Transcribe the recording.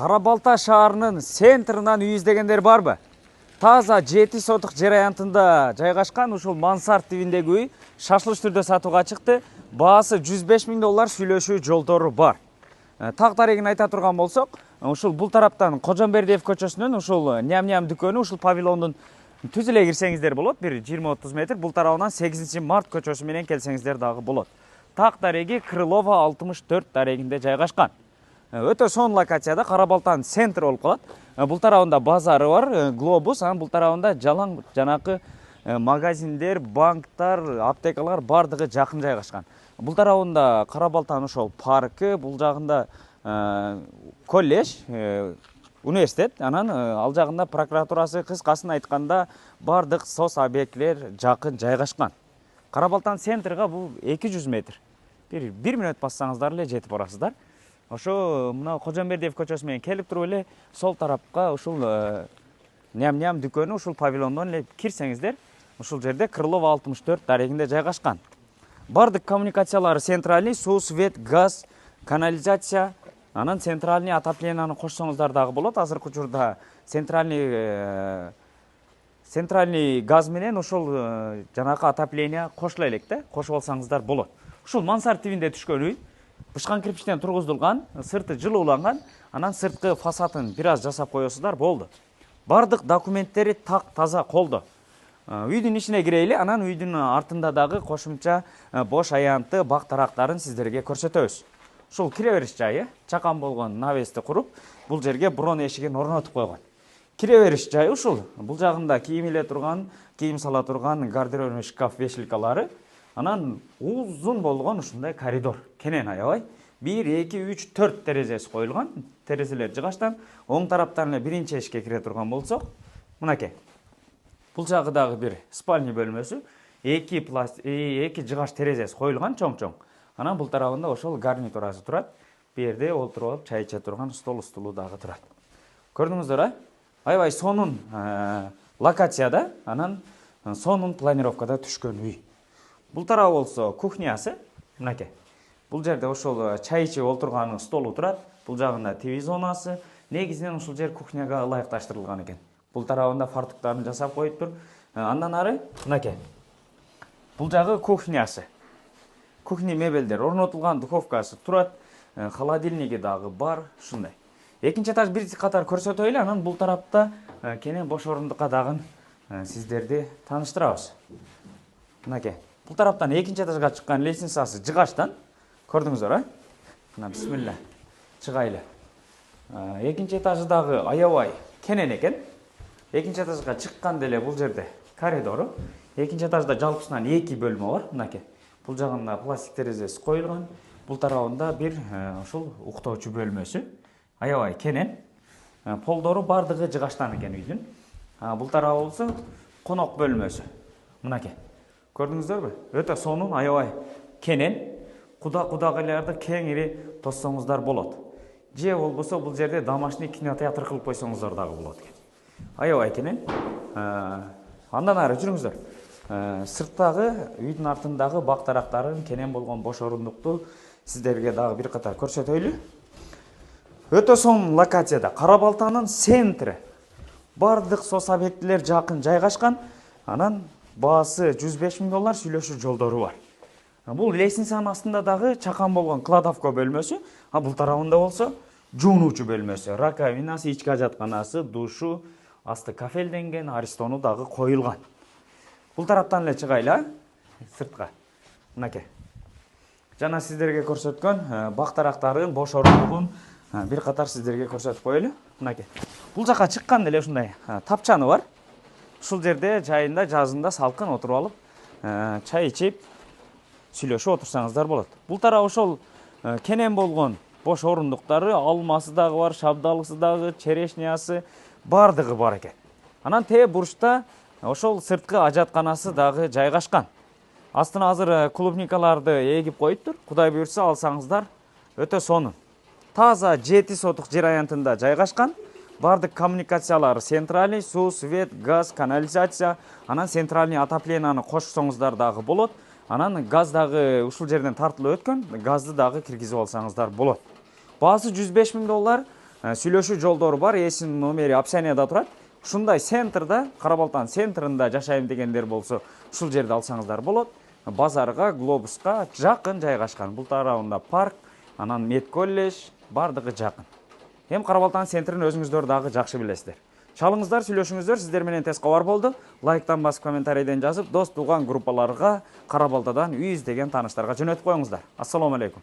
Карабалта шаарынын центринан үй издегендер барбы? Таза 7 сотық жер аянтында жайгашкан ушул мансард тибиндеги үй шашылыш түрдө сатууга чыкты. Баасы $105.000 сүйлөшүү жолдору бар. Так тарихин айта турган болсок, ушул бул тараптан Кожомбердиев көчөсүнөн ушул ням дүкөнү ушул павильондун түз эле кирсеңиздер болот. Бир 20-30 метр. Бул тарабынан 8 март көчөсү менен келсеңиздер дагы болот. Так тариги Крылова 64 таригинде жайгашкан. Өтө сонун локацияда Карабалтанын центри болуп калат. Бул тарабында базары бар, глобус, анан бул тарабында жалаң жанакы магазиндер, банктар, аптекалар бардыгы жакын жайгашкан. Бул тарабында Карабалтанын ошол паркы, бул жагында колледж, университет, анан ал жагында прокуратурасы, кыскасын айтканда бардык сос объектилер жакын жайгашкан. Карабалтан центрига бул 200 метр. Бир мүнөт бассаңыздар эле жетип барасыздар. Ошо мына Кожомбердиев көчөсү менен келип туруп эле сол тарапка ушул ням дүкөнү ушул павильондон эле кирсеңиздер, ушул жерде Крылова 64 таригинде жайгашкан. Бардык коммуникациялары центральный, суу, свет, газ, канализация, анан центральный отопленияны кошсоңуздар дагы болот. Азыркы учурда центральный газ менен ушул жанакы отопление кошула элек да, кошуп алсаңыздар болот. Ушул мансард тибинде түшкөн үй бышкан кирпичтен тургузулган, сырты жылууланган, анан сырткы фасадын бир аз жасап коесуздар болду. Бардык документтери так таза колдо. Үйдүн ичине кирейли, анан үйдүн артында дагы кошумча бош аянты, бак тарактарын сиздерге көрсөтөбүз. Ушул кире бериш жайы, чакан болгон навести куруп, бул жерге брон эшигин орнотуп койгон. Кире бериш жайы ушул. Бул жагында кийим иле турган, кийим сала турган гардеробный шкаф вешалкалары, анан узун болгон ушундай коридор. Кенен аябай 1, 2, 3, 4 терезеси коюлган. Терезелер жыгаштан оң тараптан эле биринчи эшикке кире турган болсок, мынакей. Бул жагы дагы бир спальня бөлмөсү, 2 жыгаш терезеси коюлган чоң-чоң. Анан бул тарабында ошол гарнитурасы турат. Бу жерде олтуруп алып чай иче турган столу дагы турат. Көрдүңүздөр, аябай сонун локацияда, анан сонун планировкада түшкөн үй. Бул тарабы болсо кухнясы, мынакей. Бул жерде ошол чай ичип олтурган столу турат. Бул жагында ТВ зонасы, негизинен ушул жер кухняга ылайыкташтырылган экен. Бул тарабында фартуктарын жасап коюптур. Андан ары мынакей. Бул жагы кухнясы. Кухня мебелдер орнотулган, духовкасы турат, холодильниги дагы бар, ушундай. Экинчи этаж бир катар көрсөтөйлү, анан бул тарапта кенен бош орундукка дагы сиздерди тааныштырабыз. Мынакей. Бул тараптан экинчи этажга чыккан лестницасы жыгаштан. Көрдүңүздөр, мына бисмилла. Чыгайлы. Экинчи этажы дагы аябай кенен экен. Экинчи этажга чыкканда эле бул жерде коридору. Экинчи этажда жалпысынан 2 бөлмө бар, мынакей. Бул жагында пластик терезеси коюлган. Бул тарабында бир ушул уктоочу бөлмөсү. Аябай кенен. Полдору бардыгы жыгаштан экен үйдүн. Бул тарабы болсо конок бөлмөсү. Мынакей. Көрдүңүздөрбү? Өтө сонун, аябай кенен. Кудагыларды кеңири тоссоңуздар болот. Же болбосо бул жерде домашний кинотеатр кылып койсоңуздар дагы болот экен. Аябай кенен. Андан ары жүрүңүздөр. Сырттагы үйдүн артындагы бак тарактарын, кенен болгон бош орундукту сиздерге дагы бир катар көрсөтөйлү. Өтө сонун локацияда Карабалтанын центри. Бардык сос объектилер жакын жайгашкан. Анан баасы $105.000 сүйлөшүү жолдору бар. Бул лестницанын астында дагы чакан болгон кладовка бөлмөсү, бул тарабында болсо жуунуучу бөлмөсү, раковинасы, ички ажатканасы, душу, асты кафелденген, аристону дагы коюлган. Бул тараптан эле чыгайлы, сыртка. Мынакей. Жана сиздерге көрсөткөн бак тарактарын, бош орундугун бир катар сиздерге көрсөтүп коелу. Мынакей. Бул жака чыкканда эле ушундай тапчаны бар. Ушул жерде жайында, жазында салкын отуруп алып, чай ичип, сүйлөшүп отурсаңыздар болот. Бул тарап ошол кенен болгон бош орундуктары, алмасы дагы бар, шабдалысы дагы, черешнясы бардыгы бар экен. Анан тээ бурчта ошол сырткы ажатканасы дагы жайгашкан. Астына азыр клубникаларды эгип коюптур. Кудай буйрса алсаңыздар өтө сонун. Таза 7 сотук жер аянтында жайгашкан. Бардык коммуникациялары центральный, суу, свет, газ, канализация, анан центральный отопленияны кошсоңуздар дагы болот. Анан газ дагы ушул жерден тартылып өткөн, газды дагы киргизип алсаңыздар болот. Баасы $105.000, сүйлөшүү жолдору бар, эсин номери описанияда турат. Ушундай центрда, Кара Балтан центринда жашайм дегендер болсо, ушул жерде алсаңыздар болот. Базарга, Глобуска жакын жайгашкан. Бул тарабында парк, анан мед колледж, бардыгы жакын. Эми Кара Балтан центрин өзүңүздөр дагы жакшы билесиздер. Чалыңыздар, сүйлөшүңүздөр, сиздер менен тез кабар болду. Лайктан басып, комментарийден жазып, дос, тууган группаларга, Кара Балтадан 100 деген тааныштарга жөнөтүп коюңуздар. Ассаламу алейкум.